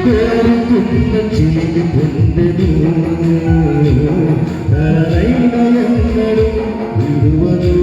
కోరుకున్న చిలికి పొందెను తనైన ఎన్నడు విడువను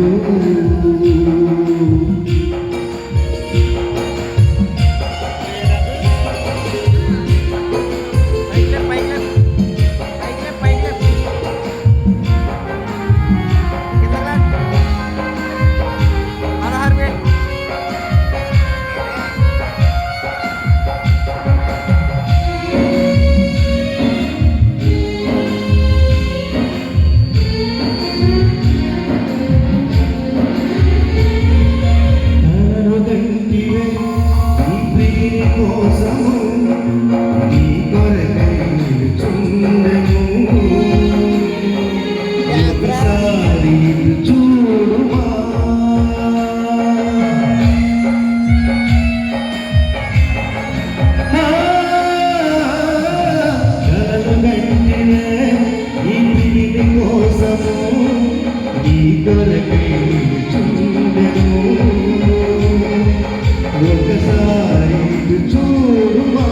ఒకసారి చూడుమా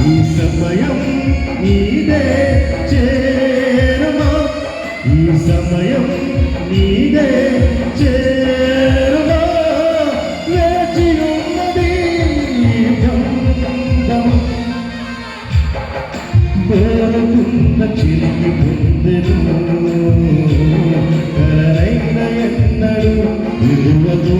ఈ సమయం నీదే చేరుమా ఈ సమయం నీదే చేరుమా వేచి ఉన్నది గంధము కోరుకున్న చిలికి పొందెను కలైన ఎన్నడు విడువదు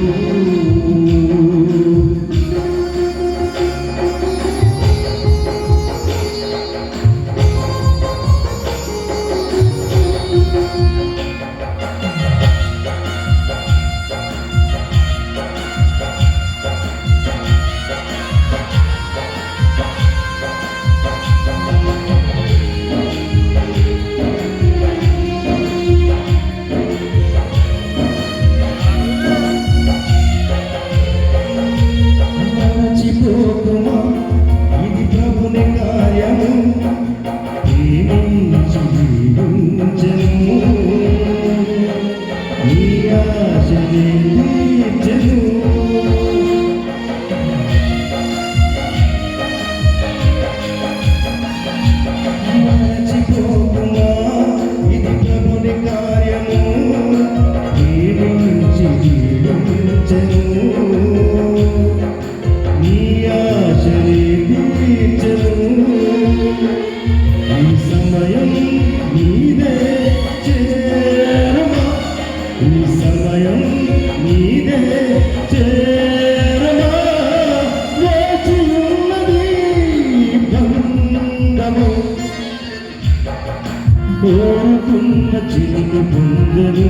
ఇది ప్రభుని కార్యము ప్రేమించి జీవించెను నీ ఆశని తీర్చెను మరచిపోకుమా ఇది ప్రభుని కార్యము ప్రేమించి జీవించెను ఈ సమయం నీదే చేరమా ఈ సమయం నీదే చేరమా వేచి ఉన్నది బంధము కోరుకున్న చిలికి పొందెను